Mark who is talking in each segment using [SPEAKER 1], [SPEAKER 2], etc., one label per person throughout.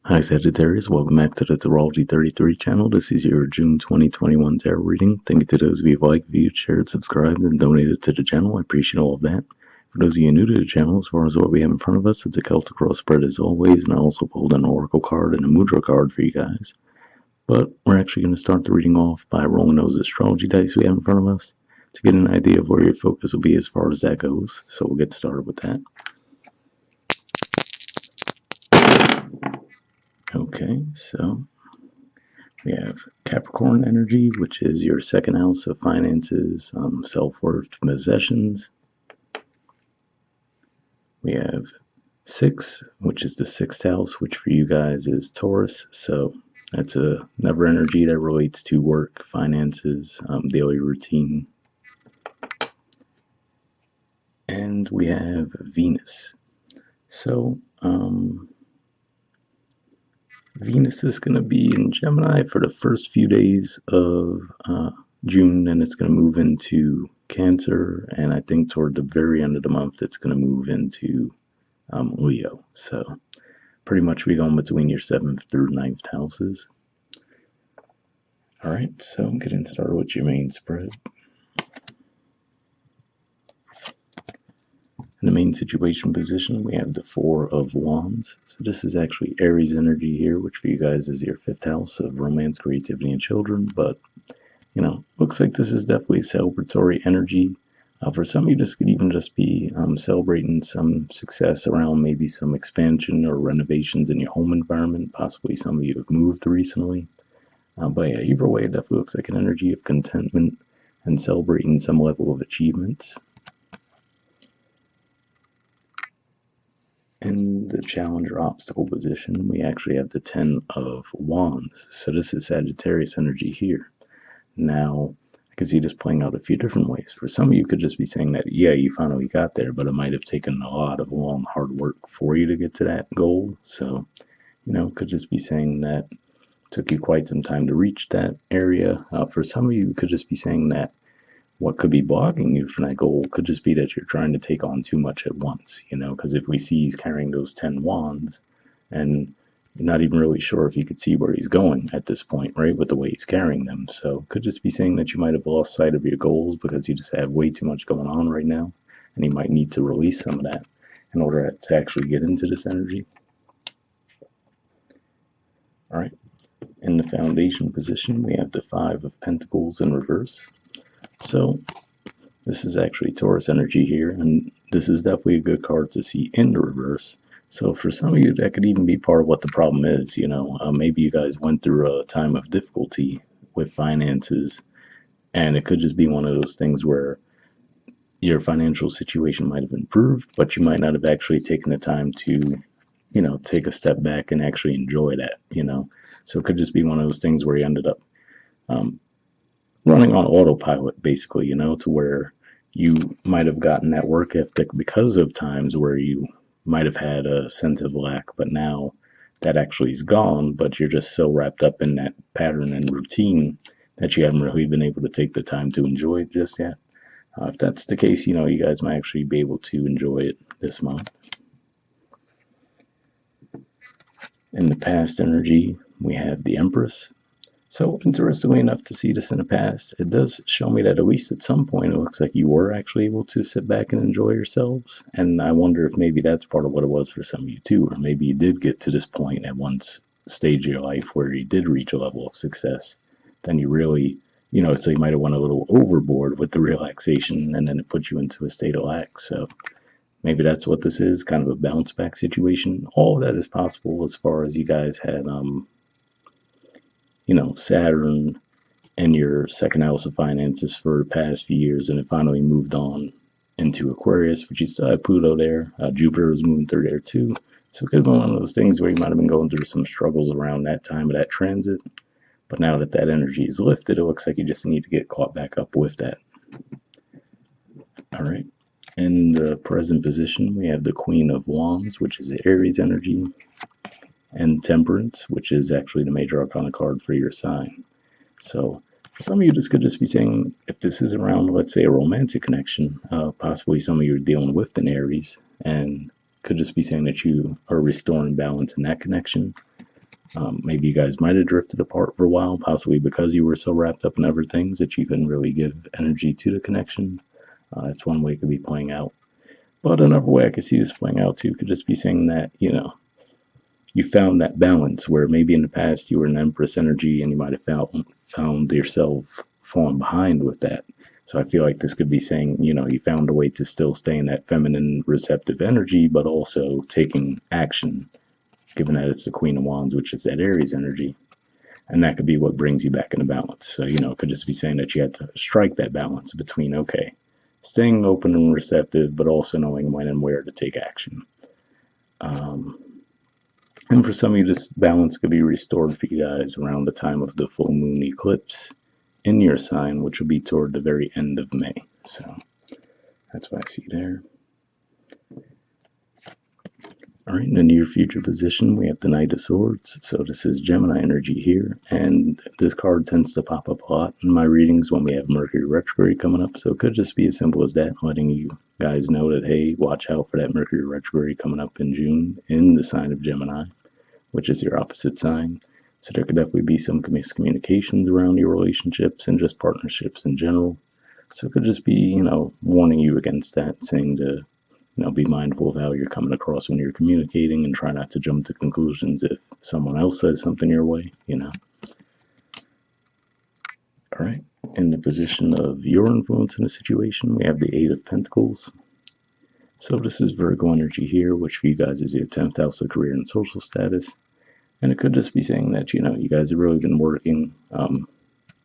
[SPEAKER 1] Hi Sagittarius, welcome back to the Astrology 33 channel. This is your June 2021 tarot reading. Thank you to those of you who liked, viewed, shared, subscribed, and donated to the channel. I appreciate all of that. For those of you new to the channel, as far as what we have in front of us, it's a Celtic cross spread as always, and I also pulled an Oracle card and a Mudra card for you guys. But we're actually going to start the reading off by rolling those astrology dice we have in front of us to get an idea of where your focus will be as far as that goes. So we'll get started with that. Okay, so we have Capricorn energy, which is your second house of finances, self-worth, possessions. We have 6, which is the sixth house, which for you guys is Taurus. So that's another energy that relates to work, finances, daily routine. And we have Venus. So Venus is going to be in Gemini for the first few days of June, and it's going to move into Cancer, and I think toward the very end of the month it's going to move into Leo. So pretty much we going between your 7th through 9th houses. Alright, so getting started with your main spread. In the main situation position, we have the 4 of Wands. So this is actually Aries energy here, which for you guys is your 5th house of romance, creativity, and children. But, you know, looks like this is definitely celebratory energy. For some of you, this could even just be celebrating some success around maybe some expansion or renovations in your home environment. Possibly some of you have moved recently. But yeah, either way, it definitely looks like an energy of contentment and celebrating some level of achievements. In the challenge or obstacle position, we actually have the 10 of Wands. So this is Sagittarius energy here. Now, I can see this playing out a few different ways. For some of you, could just be saying that, yeah, you finally got there, but it might have taken a lot of long, hard work for you to get to that goal. So, you know, could just be saying that it took you quite some time to reach that area. For some of you, could just be saying that what could be blocking you from that goal could just be that you're trying to take on too much at once, you know, because if we see he's carrying those 10 wands and you're not even really sure if you could see where he's going at this point, right, with the way he's carrying them. So could just be saying that you might have lost sight of your goals because you just have way too much going on right now, and you might need to release some of that in order to actually get into this energy. All right. In the foundation position, we have the 5 of Pentacles in reverse. So this is actually Taurus energy here, and this is definitely a good card to see in the reverse. So for some of you, that could even be part of what the problem is. You know, maybe you guys went through a time of difficulty with finances, and it could just be one of those things where your financial situation might have improved, but you might not have actually taken the time to, you know, take a step back and actually enjoy that, you know. So it could just be one of those things where you ended up running on autopilot, basically, you know, to where you might have gotten that work ethic because of times where you might have had a sense of lack, but now that actually is gone, but you're just so wrapped up in that pattern and routine that you haven't really been able to take the time to enjoy it just yet. If that's the case, you know, you guys might actually be able to enjoy it this month. In the past energy, we have the Empress. So interestingly enough, to see this in the past, it does show me that at least at some point it looks like you were actually able to sit back and enjoy yourselves. And I wonder if maybe that's part of what it was for some of you too, or maybe you did get to this point at one stage of your life where you did reach a level of success. Then you really, you know, so you might have went a little overboard with the relaxation, and then it put you into a state of lack. So maybe that's what this is, kind of a bounce back situation. All of that is possible as far as you guys had you know, Saturn and your second house of finances for the past few years, and it finally moved on into Aquarius, but you still have Pluto there. Jupiter was moving through there too. So it could have been one of those things where you might have been going through some struggles around that time of that transit. But now that that energy is lifted, it looks like you just need to get caught back up with that. All right. In the present position, we have the Queen of Wands, which is the Aries energy, and Temperance, which is actually the major arcana card for your sign. So for some of you, this could just be saying, if this is around, let's say, a romantic connection, possibly some of you are dealing with an Aries, and could just be saying that you are restoring balance in that connection. Maybe you guys might have drifted apart for a while, possibly because you were so wrapped up in other things that you couldn't really give energy to the connection. That's one way it could be playing out. But another way I could see this playing out too could just be saying that, you found that balance where maybe in the past you were an Empress energy and you might have found yourself falling behind with that. So I feel like this could be saying, you found a way to still stay in that feminine receptive energy, but also taking action, given that it's the Queen of Wands, which is that Aries energy. And that could be what brings you back into balance. So, it could just be saying that you had to strike that balance between, okay, staying open and receptive, but also knowing when and where to take action. And for some of you, this balance could be restored for you guys around the time of the full moon eclipse in your sign, which will be toward the very end of May. So that's what I see there. All right, in the near future position, we have the Knight of Swords. So this is Gemini energy here, and this card tends to pop up a lot in my readings when we have Mercury retrograde coming up. So it could just be as simple as that, letting you guys know that, hey, watch out for that Mercury retrograde coming up in June in the sign of Gemini, which is your opposite sign. So there could definitely be some miscommunications around your relationships and just partnerships in general. So it could just be, warning you against that, saying to, be mindful of how you're coming across when you're communicating and try not to jump to conclusions if someone else says something your way, All right. In the position of your influence in a situation, we have the Eight of Pentacles. So this is Virgo energy here, which for you guys is your 10th house of career and social status. And it could just be saying that, you guys have really been working,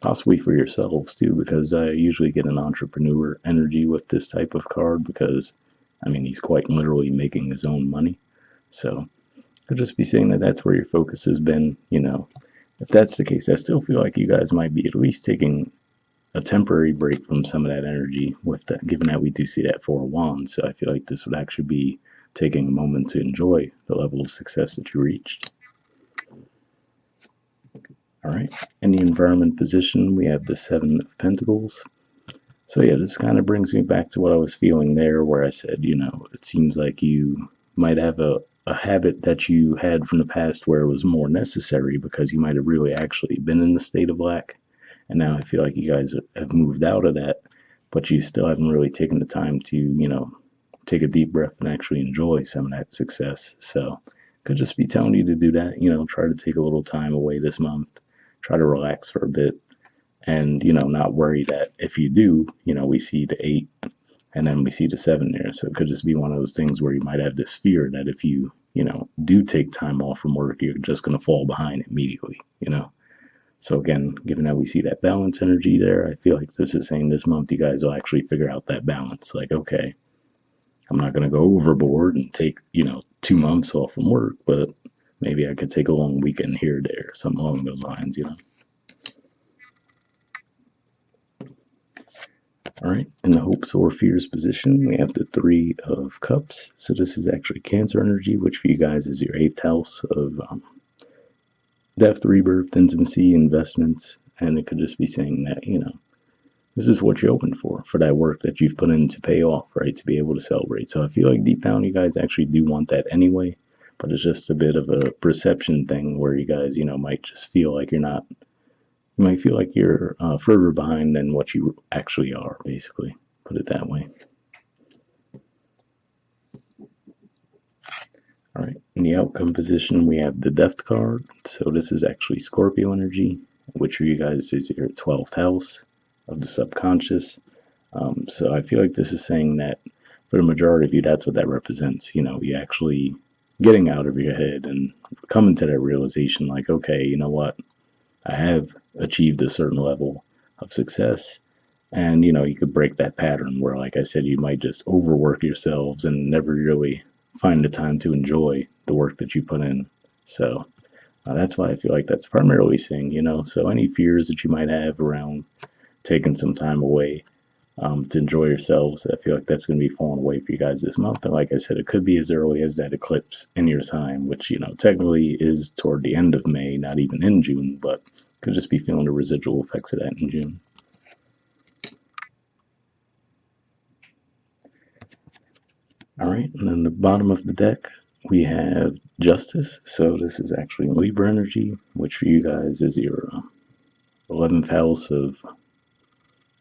[SPEAKER 1] possibly for yourselves too, because I usually get an entrepreneur energy with this type of card because, he's quite literally making his own money. So it could just be saying that that's where your focus has been, If that's the case, I still feel like you guys might be at least taking a temporary break from some of that energy with that, given that we do see that Four of Wands. So I feel like this would actually be taking a moment to enjoy the level of success that you reached. All right, in the environment position, we have the Seven of Pentacles. So yeah, this kind of brings me back to what I was feeling there, where I said, it seems like you might have a habit that you had from the past where it was more necessary because you might have really actually been in the state of lack. And now I feel like you guys have moved out of that, but you still haven't really taken the time to, take a deep breath and actually enjoy some of that success. So could just be telling you to do that, try to take a little time away this month, try to relax for a bit, and not worry that if you do, we see the 8 and then we see the 7 there. So it could just be one of those things where you might have this fear that if you do take time off from work, you're just going to fall behind immediately. So again, given that we see that balance energy there, I feel like this is saying this month you guys will actually figure out that balance. Like, okay, I'm not going to go overboard and take 2 months off from work, but maybe I could take a long weekend here or there, something along those lines. All right, in the hopes or fears position, we have the Three of Cups. So this is actually Cancer energy, which for you guys is your 8th house of death, rebirth, intimacy, investments. And it could just be saying that, this is what you're open for that work that you've put in to pay off, right, to be able to celebrate. So I feel like deep down you guys actually do want that anyway, but it's just a bit of a perception thing where you guys, might just feel like you're not. You might feel like you're further behind than what you actually are, basically. Put it that way. All right, in the outcome position, we have the Death card. So this is actually Scorpio energy, which for you guys is your 12th house of the subconscious. So I feel like this is saying that for the majority of you, that's what that represents. You actually getting out of your head and coming to that realization like, okay, you know what? I have achieved a certain level of success. And, you could break that pattern where, like I said, you might just overwork yourselves and never really find the time to enjoy the work that you put in. So that's why I feel like that's primarily saying, so any fears that you might have around taking some time away to enjoy yourselves, I feel like that's going to be falling away for you guys this month. And like I said, it could be as early as that eclipse in your sign, which, technically is toward the end of May, not even in June, but could just be feeling the residual effects of that in June. All right, and then the bottom of the deck, we have Justice. So this is actually Libra energy, which for you guys is your 11th house of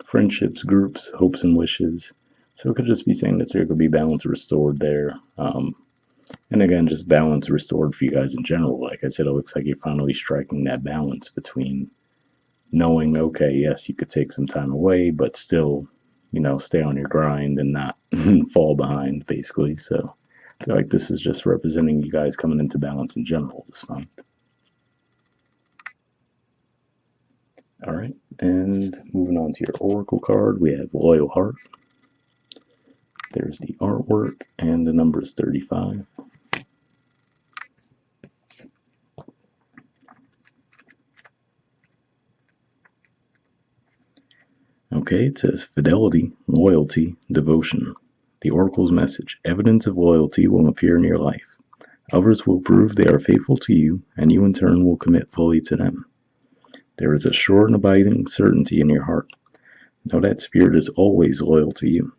[SPEAKER 1] friendships, groups, hopes, and wishes. So it could just be saying that there could be balance restored there. And again, just balance restored for you guys in general. Like I said, it looks like you're finally striking that balance between knowing, okay, yes, you could take some time away, but still, stay on your grind and not fall behind, basically. So I feel like this is just representing you guys coming into balance in general this month. All right, and moving on to your oracle card, we have Loyal Heart. There's the artwork, and the number is 35. Okay, it says fidelity, loyalty, devotion. The oracle's message: evidence of loyalty will appear in your life. Others will prove they are faithful to you, and you in turn will commit fully to them. There is a sure and abiding certainty in your heart. Know that spirit is always loyal to you.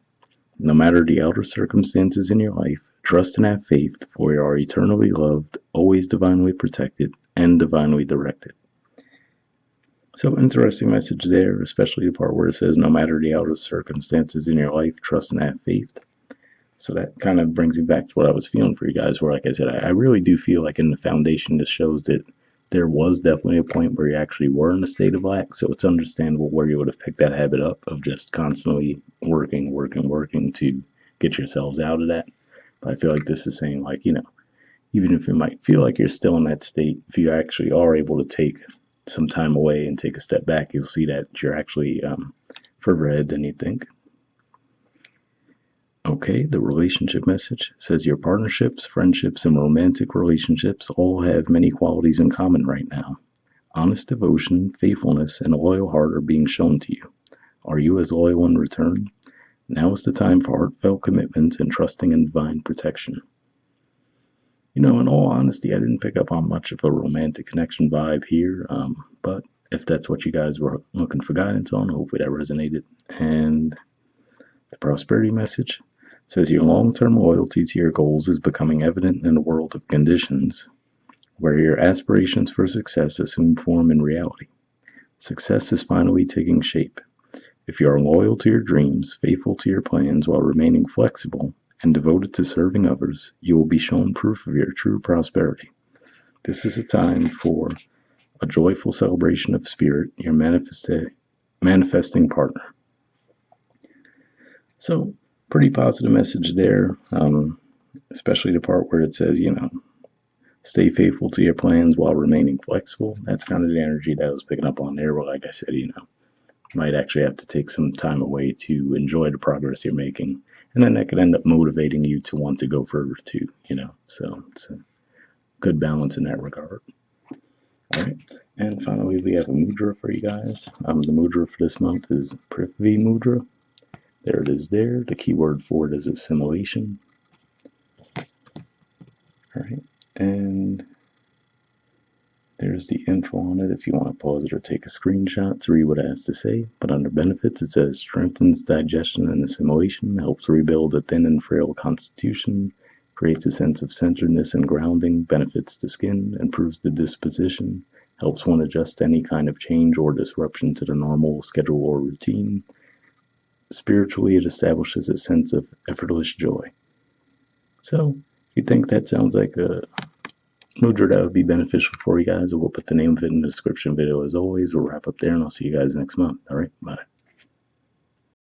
[SPEAKER 1] No matter the outer circumstances in your life, trust and have faith, for you are eternally loved, always divinely protected, and divinely directed. So interesting message there, especially the part where it says, no matter the outer circumstances in your life, trust and have faith. So that kind of brings me back to what I was feeling for you guys, where, like I said, I really do feel like in the foundation, this shows that there was definitely a point where you actually were in a state of lack. So it's understandable where you would have picked that habit up of just constantly working to get yourselves out of that. But I feel like this is saying, like, even if it might feel like you're still in that state, if you actually are able to take some time away and take a step back, you'll see that you're actually further ahead than you think. Okay, the relationship message says your partnerships, friendships, and romantic relationships all have many qualities in common right now. Honest devotion, faithfulness, and a loyal heart are being shown to you. Are you as loyal in return? Now is the time for heartfelt commitment and trusting in divine protection. In all honesty, I didn't pick up on much of a romantic connection vibe here, but if that's what you guys were looking for guidance on, hopefully that resonated. And the prosperity message says your long-term loyalty to your goals is becoming evident in a world of conditions where your aspirations for success assume form in reality. Success is finally taking shape. If you are loyal to your dreams, faithful to your plans while remaining flexible, and devoted to serving others, you will be shown proof of your true prosperity. This is a time for a joyful celebration of spirit, your manifesting partner. So, pretty positive message there, especially the part where it says, stay faithful to your plans while remaining flexible. That's kind of the energy that I was picking up on there. But like I said, might actually have to take some time away to enjoy the progress you're making. And then that could end up motivating you to want to go further too, So it's a good balance in that regard. All right. And finally, we have a mudra for you guys. The mudra for this month is Prithvi mudra. There it is there. The keyword for it is assimilation. All right. And there's the info on it if you want to pause it or take a screenshot to read what it has to say. But under benefits, it says strengthens digestion and assimilation, helps rebuild a thin and frail constitution, creates a sense of centeredness and grounding, benefits the skin, improves the disposition, helps one adjust to any kind of change or disruption to the normal schedule or routine. Spiritually, it establishes a sense of effortless joy. So, if you think that sounds like a mudra that would be beneficial for you guys, we'll put the name of it in the description video as always. We'll wrap up there, and I'll see you guys next month. All right, bye.